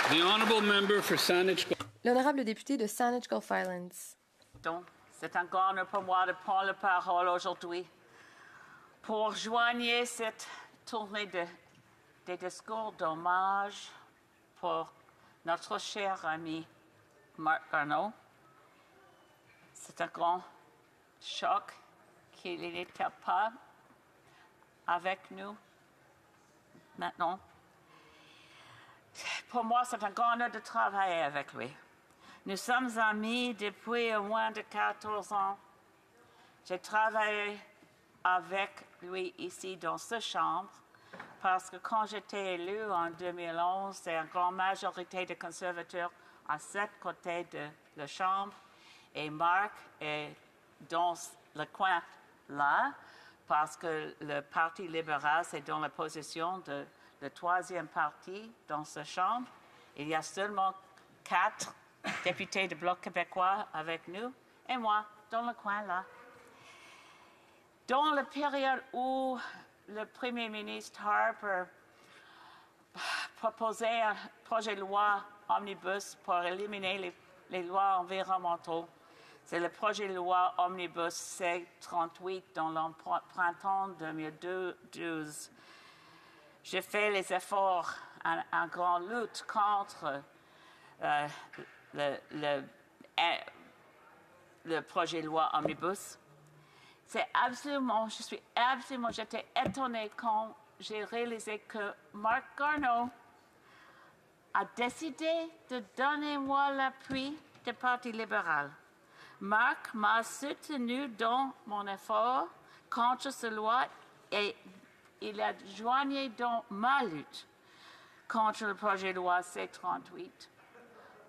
The honourable member for Saanich. L'honorable député de Saanich Gulf Islands. Donc, c'est un grand honneur pour moi de prendre la parole aujourd'hui pour joindre cette tournée des discours d'hommage pour notre cher ami Marc Garneau. C'est un grand choc qu'il n'était pas avec nous maintenant. Pour moi, c'est un grand honneur de travailler avec lui. Nous sommes amis depuis au moins de 14 ans. J'ai travaillé avec lui ici dans cette chambre parce que quand j'étais élu en 2011, c'est une grande majorité de conservateurs à cet côté de la chambre et Marc est dans le coin là parce que le Parti libéral, c'est dans la position de le troisième parti dans cette chambre. Il y a seulement 4 députés du Bloc québécois avec nous et moi dans le coin là. Dans la période où le Premier ministre Harper proposait un projet de loi omnibus pour éliminer les lois environnementales, c'est le projet de loi omnibus C-38 dans le printemps 2012. J'ai fait les efforts en grande lutte contre le projet de loi omnibus. J'étais étonnée quand j'ai réalisé que Marc Garneau a décidé de donner moi l'appui du Parti libéral. Marc m'a soutenu dans mon effort contre cette loi et il a joigné dans ma lutte contre le projet de loi C-38.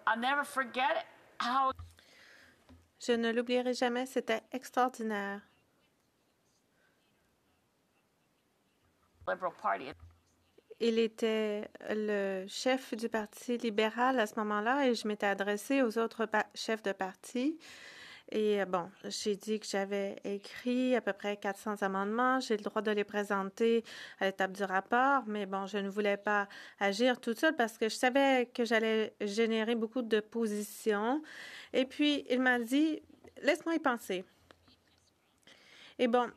I'll never forget how... Je ne l'oublierai jamais, c'était extraordinaire. Liberal Party. Il était le chef du Parti libéral à ce moment-là et je m'étais adressée aux autres chefs de parti. Et bon, j'ai dit que j'avais écrit à peu près 400 amendements. J'ai le droit de les présenter à l'étape du rapport, mais bon, je ne voulais pas agir toute seule parce que je savais que j'allais générer beaucoup de positions. Et puis, il m'a dit, laisse-moi y penser. Et bon,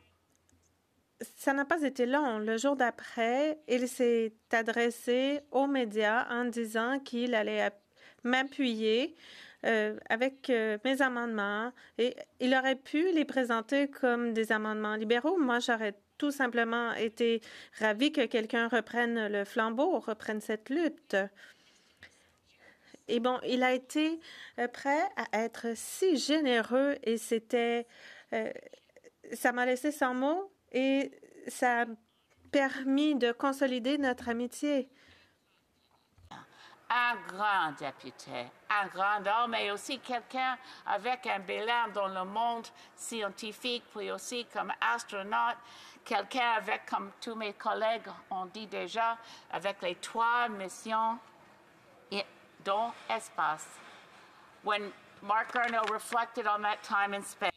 ça n'a pas été long. Le jour d'après, il s'est adressé aux médias en disant qu'il allait m'appuyer avec mes amendements et il aurait pu les présenter comme des amendements libéraux. Moi, j'aurais tout simplement été ravie que quelqu'un reprenne le flambeau, reprenne cette lutte. Et bon, il a été prêt à être si généreux et ça m'a laissé sans mots et ça a permis de consolider notre amitié. Un grand député, un grand homme et aussi quelqu'un avec un bilan dans le monde scientifique, puis aussi comme astronaute, quelqu'un avec, comme tous mes collègues ont dit déjà, avec les 3 missions dans l'espace. When Marc Garneau reflected on that time in space.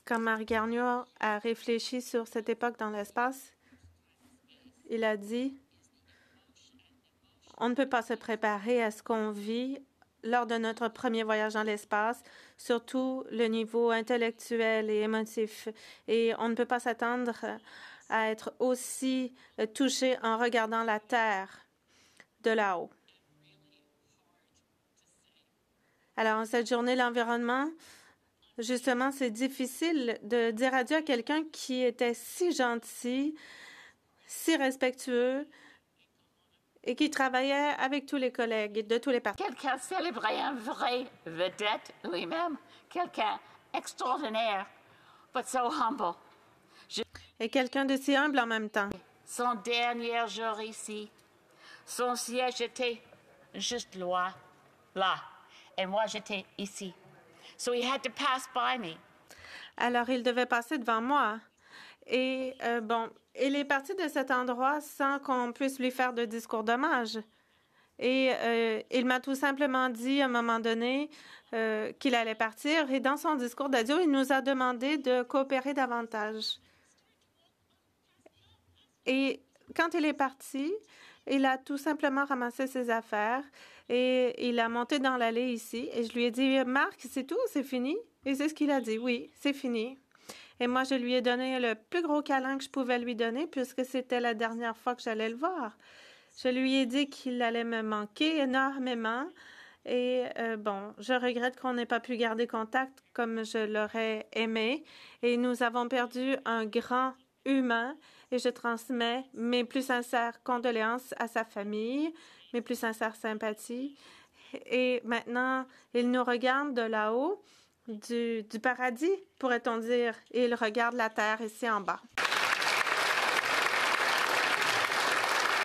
Quand Marc Garneau a réfléchi sur cette époque dans l'espace, il a dit: on ne peut pas se préparer à ce qu'on vit lors de notre premier voyage dans l'espace, surtout le niveau intellectuel et émotif. Et on ne peut pas s'attendre à être aussi touché en regardant la Terre de là-haut. Alors, en cette journée, l'environnement, justement, c'est difficile de dire adieu à quelqu'un qui était si gentil, si respectueux, et qui travaillait avec tous les collègues de tous les partis. Quelqu'un célébrait un vrai vedette lui-même, quelqu'un extraordinaire, but so humble. Et quelqu'un de si humble en même temps. Son dernier jour ici, son siège était juste là, et moi j'étais ici. So he had to pass by me. Alors il devait passer devant moi. Et bon, il est parti de cet endroit sans qu'on puisse lui faire de discours d'hommage. Et il m'a tout simplement dit à un moment donné qu'il allait partir. Et dans son discours d'adieu, il nous a demandé de coopérer davantage. Et quand il est parti, il a tout simplement ramassé ses affaires et il a monté dans l'allée ici. Et je lui ai dit, Marc, c'est tout, c'est fini? Et c'est ce qu'il a dit, oui, c'est fini. Et moi, je lui ai donné le plus gros câlin que je pouvais lui donner puisque c'était la dernière fois que j'allais le voir. Je lui ai dit qu'il allait me manquer énormément. Et bon, je regrette qu'on n'ait pas pu garder contact comme je l'aurais aimé. Et nous avons perdu un grand humain. Et je transmets mes plus sincères condoléances à sa famille, mes plus sincères sympathies. Et maintenant, il nous regarde de là-haut, du paradis, pourrait-on dire, et il regarde la terre ici en bas.